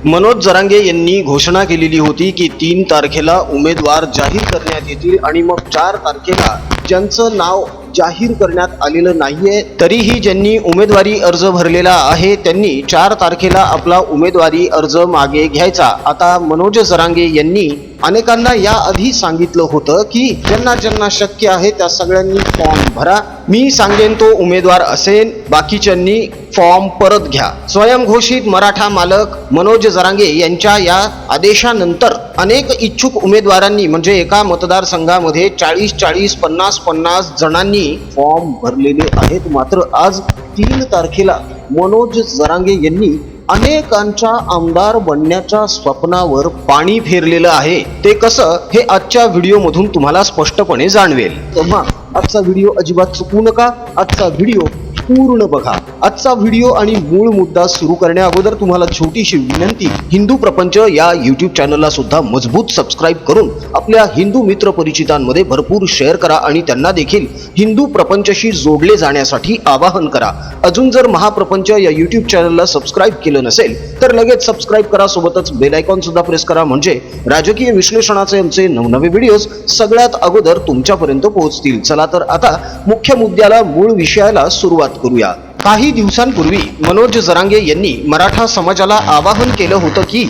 मनोज जरांगे यांनी घोषणा केलेली होती की 3 तारखेला उमेदवार जाहीर करण्यात येतील आणि मग 4 तारखेला ज्यांचं नाव जाहीर करण्यात आलेलं नाहीये तरीही ज्यांनी उमेदवारी अर्ज भरलेला आहे त्यांनी 4 तारखेला आपला उमेदवारी अर्ज मागे घ्यायचा। आता मनोज जरांगे यांनी अनेकांना याआधी सांगितलं होतं की ज्यांना ज्यांना शक्य आहे त्या सगळ्यांनी फॉर्म भरा, मी सांगेन तो उमेदवार असेल, बाकीच्यांनी फॉर्म परत घ्या। स्वयंघोषित मराठा मालक मनोज जरांगे यांच्या या आदेशानंतर अनेक इच्छुक उमेदवारांनी म्हणजे एका मतदारसंघामध्ये 40-40, 50-50 जणांनी फॉर्म भरलेले आहेत। मात्र आज 3 तारखेला मनोज जरांगे यांनी अनेकांच्या आमदार बनण्याच्या स्वप्नावर पाणी फेरलेलं आहे। ते कसं हे आजच्या व्हिडिओमधून तुम्हाला स्पष्टपणे जाणवेल। तेव्हा आजचा व्हिडिओ अजिबात चुकू नका, आजचा व्हिडिओ पूर्ण बघा। आजचा व्हिडिओ आणि मूळ मुद्दा सुरू करण्या अगोदर तुम्हाला छोटीशी विनंती, हिंदू प्रपंच या YouTube चॅनलला सुद्धा मजबूत सबस्क्राईब करून आपल्या हिंदू मित्र परिचितांमध्ये भरपूर शेअर करा आणि त्यांना देखील हिंदू प्रपंचशी जोडले जाण्यासाठी आवाहन करा। अजून जर महाप्रपंच या YouTube चॅनलला सबस्क्राईब केलं नसेल तर लगेच सबस्क्राईब करा, सोबतच बेल आयकॉन सुद्धा प्रेस करा, म्हणजे राजकीय विश्लेषणाचे आमचे नवनवे व्हिडिओज सगळ्यात अगोदर तुमच्यापर्यंत पोहोचतील। चला तर आता मुख्य मुद्द्याला, मूळ विषयाला सुरुवात करूया। काही दिवसांपूर्वी मनोज जरांगे यांनी मराठा समाजाला आवाहन केलं होतं की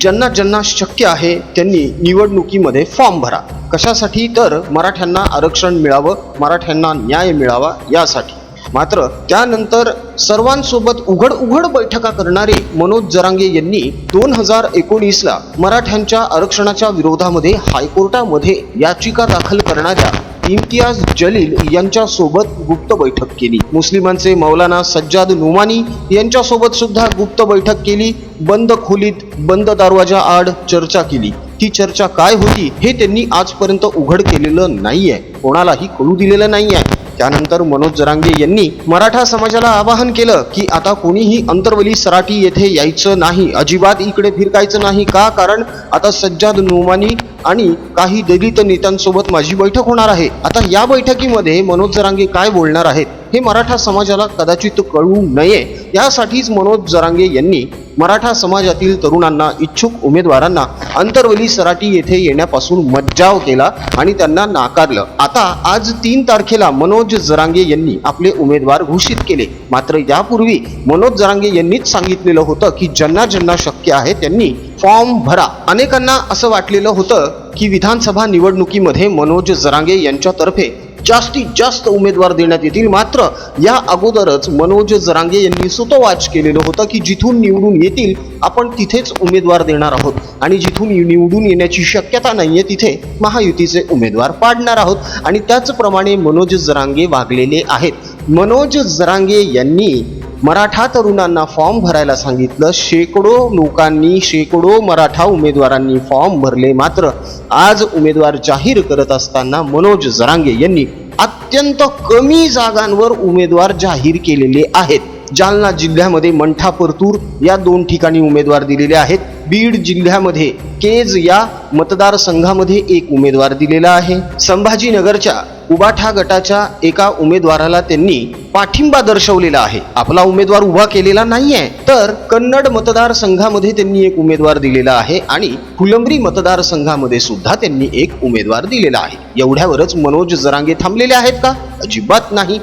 ज्यांना ज्यांना शक्य आहे त्यांनी निवडणुकीमध्ये फॉर्म भरा। कशासाठी? तर मराठ्यांना आरक्षण मिळावं, मराठ्यांना न्याय मिळावा यासाठी। मात्र त्यानंतर सर्वांसोबत उघड बैठका करणारे मनोज जरांगे यांनी 2019ला मराठ्यांच्या आरक्षणाच्या विरोधामध्ये हायकोर्टामध्ये याचिका दाखल करणाऱ्या इम्तियाज जलील यांच्यासोबत गुप्त बैठक केली। मुस्लिमांचे मौलाना सज्जाद नुमानी यांच्यासोबत सुद्धा गुप्त बैठक केली। बंद खोलीत बंद दरवाजा आड चर्चा केली। ती चर्चा काय होती हे त्यांनी आजपर्यंत उघड केलेलं नाहीये, कोणालाही कळू दिलेलं नाहीये। त्यानंतर मनोज जरांगे यांनी मराठा समाजाला आवाहन केलं की आता कोणीही अंतरवली सराटी येथे यायचं नाही, अजिबात इकडे फिरकायचं नाही। का? कारण आता सज्जाद नुमानी आणि काही दलित नेत्यांसोबत माझी बैठक होणार आहे। आता या बैठकीमध्ये मनोज जरांगे काय बोलणार आहेत हे मराठा समाजाला कदाचित कळू नये, यासाठीच मनोज जरांगे यांनी मराठा समाजातील तरुणांना, इच्छुक उमेदवारांना अंतरवली सराटी येथे येण्यापासून मज्जाव केला आणि त्यांना नाकारलं। आता आज 3 तारखेला मनोज जरांगे यांनी आपले उमेदवार घोषित केले। मात्र यापूर्वी मनोज जरांगे यांनीच सांगितलेलं होतं की ज्यांना ज्यांना शक्य आहे त्यांनी फॉर्म भरा। अनेकांना असं वाटलेलं होतं की विधानसभा निवडणुकीमध्ये मनोज जरांगे यांच्यातर्फे जास्तीत जास्त उमेदवार देण्यात येतील। मात्र या अगोदरच मनोज जरांगे यांनी सुतोवाच केलेलं होतं की जिथून निवडून येतील आपण तिथेच उमेदवार देणार आहोत आणि जिथून निवडून येण्याची शक्यता नाहीये तिथे महायुतीचे उमेदवार पाडणार आहोत, आणि त्याचप्रमाणे मनोज जरांगे वागलेले आहेत। मनोज जरांगे यांनी मराठा तरुणांना फॉर्म भरायला सांगितलं। शेकडो लोकांनी, शेकडो मराठा उमेदवारांनी फॉर्म भरले। मात्र आज उमेदवार जाहीर करत असताना मनोज जरांगे यांनी अत्यंत कमी जागांवर उमेदवार जाहीर केलेले आहेत। जालना जिल्ह्यामध्ये मंठा परतूर या 2 ठिकाणी उमेदवार दिलेले आहेत। बीड जिल्ह्यामध्ये केज या मतदारसंघामध्ये 1 उमेदवार दिलेला आहे। संभाजीनगरच्या उबाठा गटाच्या एका उमेदवाराला त्यांनी पाठिंबा दर्शवलेला आहे, आपला उमेदवार उभा केलेला नाहीये। तर कन्नड मतदारसंघामध्ये त्यांनी 1 उमेदवार दिलेला आहे आणि फुलंब्री मतदारसंघामध्ये सुद्धा त्यांनी 1 उमेदवार दिलेला आहे। एवढ्यावरच मनोज जरांगे थांबलेले आहेत का? अजिबात नाही।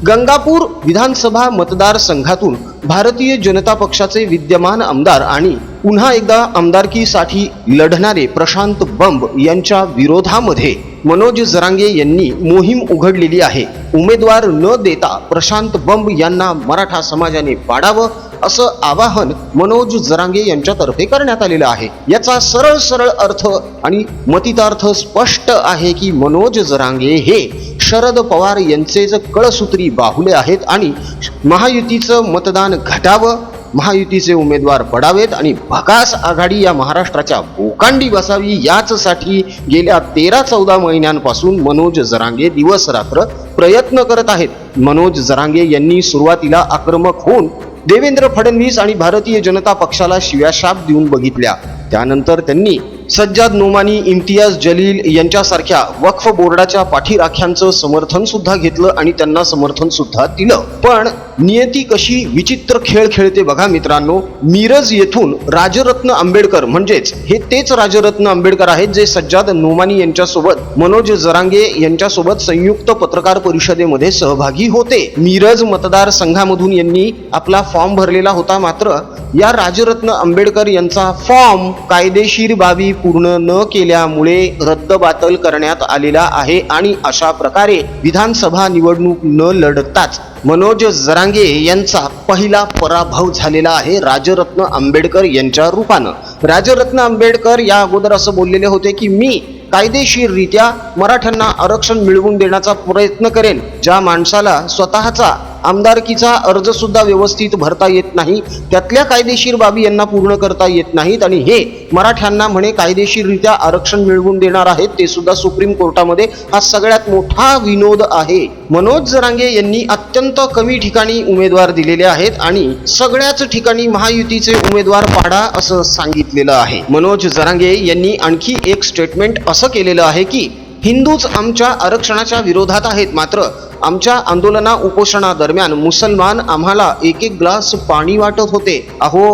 गंगापूर विधानसभा मतदारसंघातून भारतीय जनता पक्षाचे विद्यमान आमदार आणि पुन्हा एकदा आमदारकीसाठी लढणारे प्रशांत बंब यांच्या विरोधामध्ये मनोज जरांगे यांनी मोहीम उघडलेली आहे। उमेदवार न देता प्रशांत बंब यांना मराठा समाजाने पाडावं असं आवाहन मनोज जरांगे यांच्यातर्फे करण्यात आलेलं आहे। याचा सरळ अर्थ आणि मतितार्थ स्पष्ट आहे की मनोज जरांगे हे शरद पवार यांचेच कळसूत्री बाहुले आहेत आणि महायुतीचं मतदान घटावं, महायुतीचे उमेदवार पडावेत आणि भकास आघाडी या महाराष्ट्राच्या भोकांडी बसावी याचसाठी गेल्या 13-14 महिन्यांपासून मनोज जरांगे दिवस रात्र प्रयत्न करत आहेत। मनोज जरांगे यांनी सुरुवातीला आक्रमक होऊन देवेंद्र फडणवीस आणि भारतीय जनता पक्षाला शिव्याशाप देऊन बघितल्या। त्यानंतर त्यांनी सज्जाद नोमानी, इम्तियाज जलील यांच्यासारख्या वक्फ बोर्डाच्या पाठीराख्यांचं समर्थन सुद्धा घेतलं आणि त्यांना समर्थन सुद्धा दिलं. पण नियती कशी विचित्र खेळ खेळते बघा मित्रांनो. मिरज येथून राजरत्न आंबेडकर, म्हणजेच हे तेच राजरत्न आंबेडकर आहेत जे सज्जाद नोमानी यांच्यासोबत, मनोज जरांगे यांच्यासोबत संयुक्त पत्रकार परिषदेमध्ये सहभागी होते. मिरज मतदारसंघामधून यांनी आपला फॉर्म भरलेला होता. मात्र या राजरत्न आंबेडकर यांचा फॉर्म कायदेशीर बाबी पूर्ण न केल्यामुळे रद्दबातल करण्यात आलेला आहे आणि अशा प्रकारे विधानसभा निवडणूक न लढताच मनोज जरांगे यांचा पहिला पराभव झालेला आहे राजरत्न आंबेडकर यांच्या रूपानं. राजरत्न आंबेडकर या अगोदर असं बोललेले होते की मी कायदेशीररित्या मराठ्यांना आरक्षण मिळवून देण्याचा प्रयत्न करेन. ज्या माणसाला स्वतःचा आमदारकीचा अर्ज सुद्धा व्यवस्थित भरता येत नाही, त्यातल्या कायदेशीर बाबी यांना पूर्ण करता येत नाहीत आणि हे मराठ्यांना म्हणे कायदेशीररित्या आरक्षण मिळवून देणार आहेत, ते सुद्धा सुप्रीम कोर्टामध्ये. हा सगळ्यात मोठा विनोद आहे. मनोज जरांगे यांनी अत्यंत कमी ठिकाणी उमेदवार दिलेले आहेत आणि सगळ्याच ठिकाणी महायुतीचे उमेदवार पाडा असं सांगितलेलं आहे. मनोज जरांगे यांनी आणखी एक स्टेटमेंट असं केलेलं आहे की हिंदूच आमच्या आरक्षणाच्या विरोधात आहेत, मात्र आमच्या आंदोलना उपोषणादरम्यान मुसलमान आम्हाला एक एक ग्लास पाणी वाटत होते. अहो,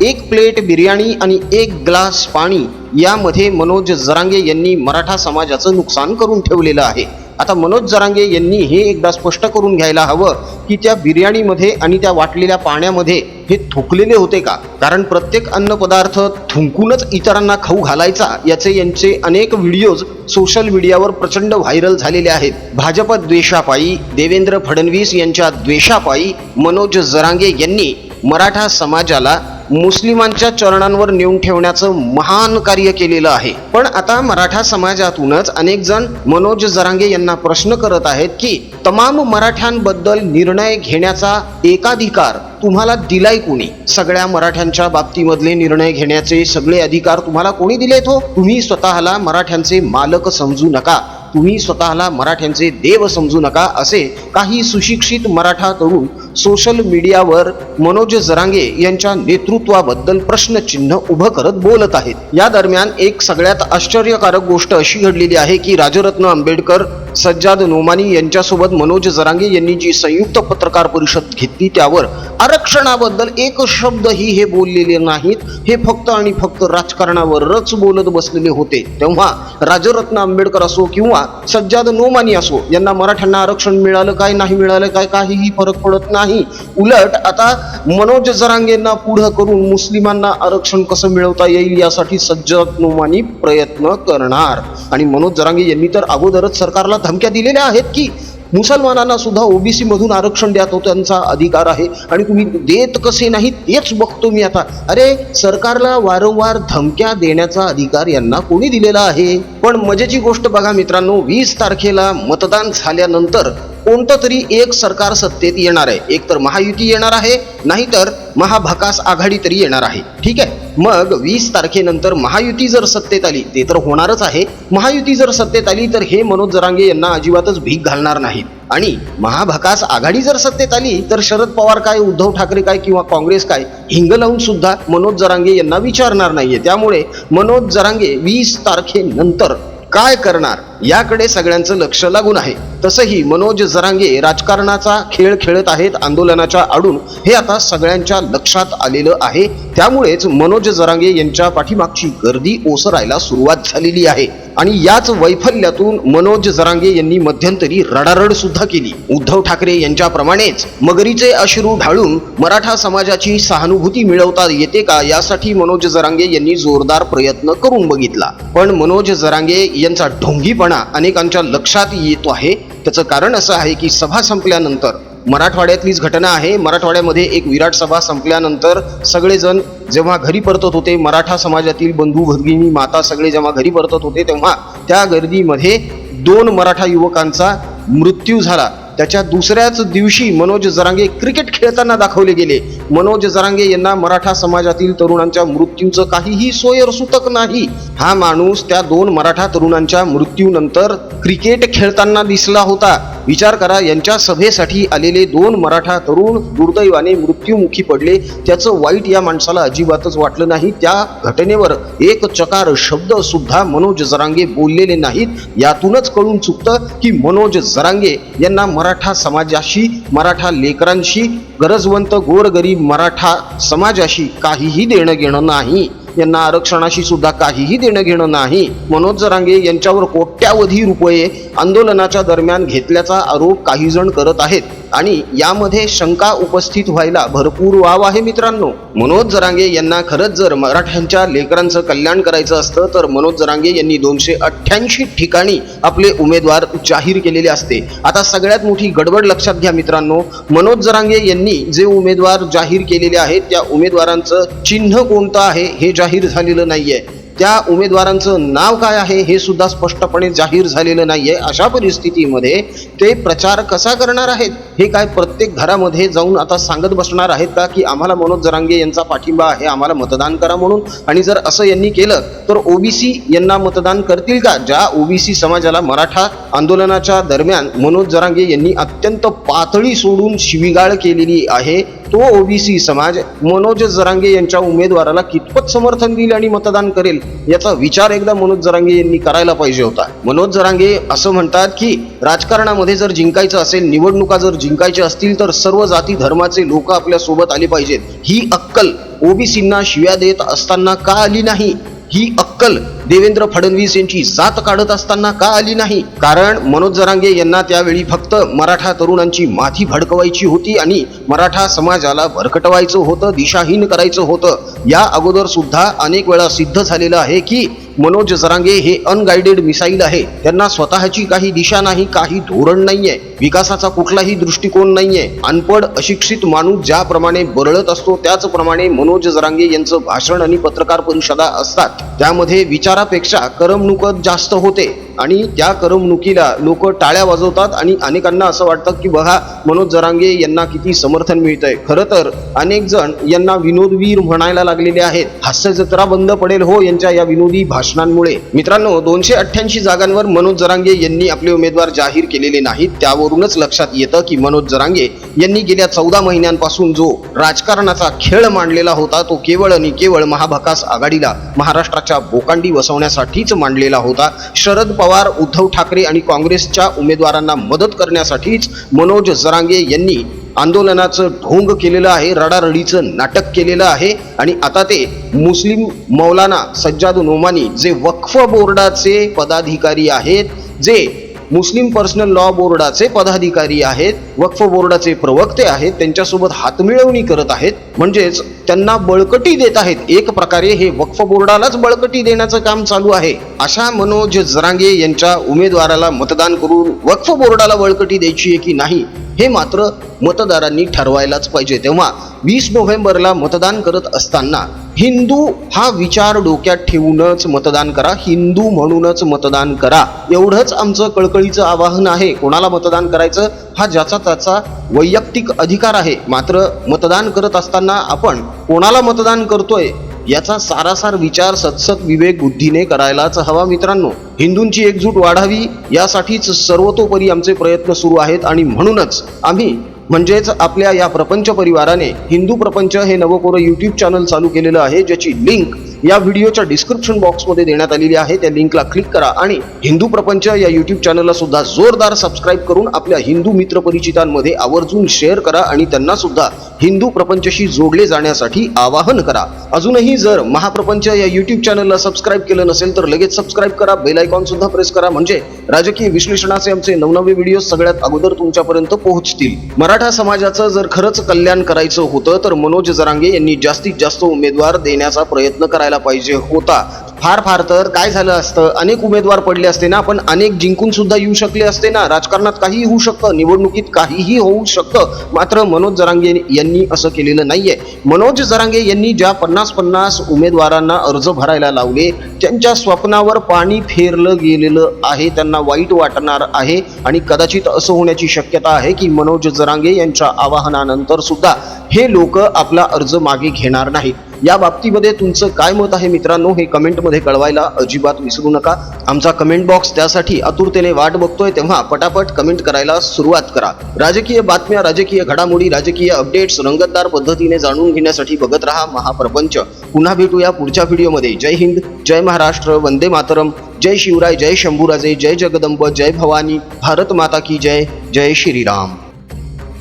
एक प्लेट बिर्याणी आणि एक ग्लास पाणी यामध्ये मनोज जरांगे यांनी मराठा समाजाचं नुकसान करून ठेवलेलं आहे. आता मनोज जरांगे यांनी हे एकदा स्पष्ट करून घ्यायला हवं की त्या बिर्याणीमध्ये आणि त्या वाटलेल्या पाण्यामध्ये हे थुंकलेले होते का? कारण प्रत्येक अन्नपदार्थ थुंकूनच इतरांना खाऊ घालायचा याचे यांचे अनेक व्हिडिओज सोशल मीडियावर प्रचंड व्हायरल झालेले आहेत. भाजप द्वेषापायी, देवेंद्र फडणवीस यांच्या द्वेषापायी मनोज जरांगे यांनी मराठा समाजाला मुस्लिमांच्या चरणांवर नेऊन ठेवण्याचं महान कार्य केलेलं आहे. पण आता मराठा समाजातूनच अनेक जण मनोज जरांगे यांना प्रश्न करत आहेत की तमाम मराठ्यांबद्दल निर्णय घेण्याचा एकाधिकार तुम्हाला दिलाय कोणी? सगळ्या मराठ्यांच्या बाबतीमधले निर्णय घेण्याचे सगळे अधिकार तुम्हाला कोणी दिलेत हो? तुम्ही स्वतःला मराठ्यांचे मालक समजू नका, तुम्ही स्वतःला मराठ्यांचे देव समजू नका, असे काही सुशिक्षित मराठा तरुण सोशल मीडियावर मनोज जरांगे यांच्या नेतृत्वाबद्दल प्रश्नचिन्ह उभं करत बोलत आहेत. या दरम्यान एक सगळ्यात आश्चर्यकारक गोष्ट अशी घडलेली आहे की राजरत्न आंबेडकर, सज्जाद नोमानी यांच्यासोबत मनोज जरांगे यांनी जी संयुक्त पत्रकार परिषद घेतली त्यावर आरक्षणाबद्दल एक शब्दही हे बोललेले नाहीत. हे फक्त आणि फक्त राजकारणावरच बोलत बसलेले होते. तेव्हा राजरत्न आंबेडकर असो किंवा सज्जाद नोमानी असो, यांना मराठ्यांना आरक्षण मिळालं काय, नाही मिळालं काय, काहीही फरक पडत नाही. उलट आता मनोज जरांगेंना पुढं करून मुस्लिमांना आरक्षण कसं मिळवता येईल यासाठी सज्जाद नोमानी प्रयत्न करणार. आणि मनोज जरांगे यांनी तर अगोदरच सरकारला धमक्या दिलेल्या आहेत की मुसलमानांना सुद्धा ओबीसी मधून आरक्षण द्या, तो त्यांचा अधिकार आहे आणि तुम्ही देत कसे नाही तेच बघतो मी आता. अरे, सरकारला वारंवार धमक्या देण्याचा अधिकार यांना कोणी दिलेला आहे? पण मजेची गोष्ट बघा मित्रांनो, 20 तारखेला मतदान झाल्यानंतर कोणतं तरी एक सरकार सत्तेत येणार आहे. एक तर महायुती येणार आहे, नाहीतर महाभकास आघाडी तरी येणार आहे. ठीक आहे, मग 20 तारखेनंतर महायुती जर सत्तेत आली, ते तर होणारच आहे, महायुती जर सत्तेत आली तर हे मनोज जरांगे यांना अजिबातच भीक घालणार नाहीत. आणि महाभकास आघाडी जर सत्तेत आली तर शरद पवार काय, उद्धव ठाकरे काय किंवा काँग्रेस काय, हिंग लावून सुद्धा मनोज जरांगे यांना विचारणार नाहीये. त्यामुळे मनोज जरांगे 20 तारखेनंतर काय करणार याकडे सगळ्यांचं लक्ष लागून आहे. तसंही मनोज जरांगे राजकारणाचा खेळ खेळत आहेत आंदोलनाच्या आडून, हे आता सगळ्यांच्या लक्षात आलेलं आहे. त्यामुळेच मनोज जरांगे यांच्या पाठीमागची गर्दी ओसरायला सुरुवात झालेली आहे. आणि याच वैफल्यातून मनोज जरांगे यांनी मध्यंतरी रडारड सुद्धा केली. उद्धव ठाकरे यांच्याप्रमाणेच मगरीचे अश्रू ढाळून मराठा समाजाची सहानुभूती मिळवता येते का, यासाठी मनोज जरांगे यांनी जोरदार प्रयत्न करून बघितला. पण मनोज जरांगे यांचा ढोंगीपणा अनेकांच्या लक्षात येतो आहे. त्याचं कारण असं आहे की सभा संपल्यानंतर, मराठवाड्यातलीच घटना आहे, मराठवाड्यामध्ये एक विराट सभा संपल्यानंतर सगळेजण जेव्हा घरी परतत होते, मराठा समाजातील बंधू भगिनी माता सगळे जेव्हा घरी परतत होते, तेव्हा त्या गर्दीमध्ये 2 मराठा युवकांचा मृत्यू झाला. त्याच्या दुसऱ्याच दिवशी मनोज जरांगे क्रिकेट खेळताना दाखवले गेले. मनोज जरांगे यांना मराठा समाजातील तरुणांच्या मृत्यूचं काहीही सोयरसूतक नाही. हा माणूस त्या 2 मराठा तरुणांच्या मृत्यूनंतर क्रिकेट खेळताना दिसला होता. विचार करा, यांच्या सभेसाठी आलेले 2 मराठा तरुण दुर्दैवाने मृत्युमुखी पडले. त्याचं वाईट या माणसाला अजिबातच वाटलं नाही. त्या घटनेवर एक चकार शब्द सुद्धा मनोज जरांगे बोललेले नाहीत. यातूनच कळून चुकतं की मनोज जरांगे यांना मराठा समाजाशी, मराठा लेकरांशी, गरजवंत गोरगरीब मराठा समाजाशी काहीही देणं घेणं नाही. यांना आरक्षणाशी सुद्धा काहीही देणं घेणं नाही. मनोज जरांगे यांच्यावर कोट्यावधी रुपये आंदोलनाच्या दरम्यान घेतल्याचा आरोप काही जण करत आहेत आणि यामध्ये शंका उपस्थित व्हायला भरपूर वाव आहे मित्रांनो. मनोज जरांगे यांना खरंच जर मराठ्यांच्या लेकरांचं कल्याण करायचं असतं तर मनोज जरांगे यांनी 288 ठिकाणी आपले उमेदवार जाहीर केलेले असते. आता सगळ्यात मोठी गडबड लक्षात घ्या मित्रांनो, मनोज जरांगे यांनी जे उमेदवार जाहीर केलेले आहेत त्या उमेदवारांचं चिन्ह कोणतं आहे हे जाहीर झालेलं नाहीये. त्या उमेदवारांचं नाव काय आहे हे सुद्धा स्पष्टपणे जाहीर झालेलं नाहीये. अशा परिस्थितीमध्ये ते प्रचार कसा करणार आहेत? हे काय प्रत्येक घरामध्ये जाऊन आता सांगत बसणार आहेत का की आम्हाला मनोज जरांगे यांचा पाठिंबा आहे, आम्हाला मतदान करा म्हणून? आणि जर असं यांनी केलं तर ओबीसी यांना मतदान करतील का? ज्या ओबीसी समाजाला मराठा आंदोलनाच्या दरम्यान मनोज जरांगे यांनी अत्यंत पातळी सोडून शिवीगाळ केलेली आहे, तो ओबीसी समाज मनोज जरांगे यांच्या उमेदवाराला कितपत समर्थन देईल आणि मतदान करेल याचा विचार एकदा मनोज जरांगे यांनी करायला पाहिजे होता. मनोज जरांगे असं म्हणतात की राजकारणामध्ये जर जिंकायचं असेल, निवडणुका जर जिंकायच्या असतील तर सर्व जाती धर्माचे लोक आपल्या सोबत आले पाहिजेत. ही अक्कल ओबीसींना शिव्या देत असताना का आली नाही? ही अक्कल देवेंद्र फडणवीस यांची जात काढत असताना का आली नाही? कारण मनोज जरांगे यांना त्यावेळी फक्त मराठा तरुणांची माथी भडकवायची होती आणि मराठा समाजाला भरकटवायचं होतं, दिशाहीन करायचं होतं. या अगोदर सुद्धा अनेक वेळा सिद्ध झालेलं आहे की मनोज जरांगे हे अनगाइडेड मिसाईल आहे. त्यांना स्वतःची काही दिशा नाही, काही धोरण नाहीये, विकासाचा कुठलाही दृष्टिकोन नाहीये. अनपढ अशिक्षित माणूस ज्याप्रमाणे बरळत असतो त्याचप्रमाणे मनोज जरांगे यांचं भाषण आणि पत्रकार परिषदा असतात. त्यामध्ये विचारापेक्षा करमणूकच जास्त होते आणि त्या करमणुकीला लोक टाळ्या वाजवतात आणि अनेकांना असं वाटतं की बघा मनोज जरांगे यांना किती समर्थन मिळतंय. खरं तर अनेक जण यांना विनोदवीर म्हणायला लागलेले आहेत. हास्य जत्रा बंद पडेल हो यांच्या या विनोदी भाषणांमुळे. मित्रांनो, 288 जागांवर मनोज जरांगे यांनी आपले उमेदवार जाहीर केलेले नाहीत. त्यावरूनच लक्षात येतं की मनोज जरांगे यांनी गेल्या 14 महिन्यांपासून जो राजकारणाचा खेळ मांडलेला होता तो केवळ आणि केवळ महाभकास आघाडीला महाराष्ट्राच्या बोकांडी वसवण्यासाठीच मांडलेला होता. शरद पवार, उद्धव ठाकरे आणि काँग्रेसच्या उमेदवारांना मदत करण्यासाठीच मनोज जरांगे यांनी आंदोलनाचं ढोंग केलेलं आहे, रडारडीचं नाटक केलेलं आहे. आणि आता ते मुस्लिम मौलाना सज्जाद नोमानी जे वक्फ बोर्डाचे पदाधिकारी आहेत, जे मुस्लिम पर्सनल लॉ बोर्डाचे पदाधिकारी आहेत, वक्फ बोर्डाचे प्रवक्ते आहेत, त्यांच्यासोबत हातमिळवणी करत आहेत, म्हणजेच त्यांना बळकटी देत आहेत. एक प्रकारे हे वक्फ बोर्डालाच बळकटी देण्याचं काम चालू आहे. अशा मनोज जरांगे यांच्या उमेदवाराला मतदान करून वक्फ बोर्डाला बळकटी द्यायची आहे की नाही हे मात्र मतदारांनी ठरवायलाच पाहिजे. तेव्हा 20 नोव्हेंबरला मतदान करत असताना हिंदू हा विचार डोक्यात ठेवूनच मतदान करा, हिंदू म्हणूनच मतदान करा, एवढंच आमचं कळकळीचं आवाहन आहे. कोणाला मतदान करायचं हा ज्याचा त्याचा वैयक्तिक अधिकार आहे, मात्र मतदान करत असताना आपण कोणाला मतदान करतोय याचा सारासार विचार सतसत विवेक बुद्धीने करायलाच हवा मित्रांनो. हिंदूंची एकजूट वाढावी यासाठीच सर्वतोपरी आमचे प्रयत्न सुरू आहेत आणि म्हणूनच आम्ही म्हणजेच आपल्या या प्रपंच परिवाराने हिंदू प्रपंच हे नवकोरं यूट्यूब चॅनल चालू केलेलं आहे, ज्याची लिंक या व्हिडिओच्या डिस्क्रिप्शन बॉक्समध्ये देण्यात आलेली आहे. त्या लिंकला क्लिक करा आणि हिंदू प्रपंच या यूट्यूब चॅनलला सुद्धा जोरदार सबस्क्राईब करून आपल्या हिंदू मित्र परिचितांमध्ये आवर्जून शेअर करा आणि त्यांना सुद्धा हिंदू प्रपंचशी जोडले जाण्यासाठी आवाहन करा. अजूनही जर महाप्रपंच या यूट्यूब चॅनलला सबस्क्राईब केलं नसेल तर लगेच सबस्क्राईब करा, बेल आयकॉन सुद्धा प्रेस करा, म्हणजे राजकीय विश्लेषणाचे आमचे नवनवे व्हिडिओ सगळ्यात अगोदर तुमच्यापर्यंत पोहोचतील. मराठा समाजाचं जर खरंच कल्याण करायचं होतं तर मनोज जरांगे यांनी जास्तीत जास्त उमेदवार देण्याचा प्रयत्न करायला पाहिजे होता. फार तर काय झालं असतं, अनेक उमेदवार पडले असते ना, पण अनेक जिंकून सुद्धा येऊ शकले असते ना. राजकारणात काहीही होऊ शकतं, निवडणुकीत काहीही होऊ शकतं, मात्र मनोज जरांगे यांनी असं केलेलं नाहीये. मनोज जरांगे यांनी ज्या 50-50 उमेदवारांना अर्ज भरायला लावले त्यांच्या स्वप्नावर पाणी फेरलं गेलेलं आहे. त्यांना वाईट वाटणार आहे आणि कदाचित असं होण्याची शक्यता आहे की मनोज जरांगे यांच्या आवाहनानंतर सुद्धा हे लोक आपला अर्ज मागे घेणार नाहीत. या बाबतीमध्ये तुमचं काय मत आहे मित्रांनो, हे कमेंटमध्ये कळवायला अजिबात विसरू नका. आमचा कमेंट बॉक्स त्यासाठी आतुरतेने वाट बघतोय, तेव्हा पटापट कमेंट करायला सुरुवात करा. राजकीय बातम्या, राजकीय घडामोडी, राजकीय अपडेट्स रंगतदार पद्धतीने जाणून घेण्यासाठी बघत रहा महाप्रपंच. पुन्हा भेटूया पुढच्या व्हिडिओमध्ये. जय हिंद, जय महाराष्ट्र, वंदे मातरम, जय शिवराय, जय शंभूराजे, जय जगदंब, जय भवानी, भारत माता की जय, जय श्रीराम.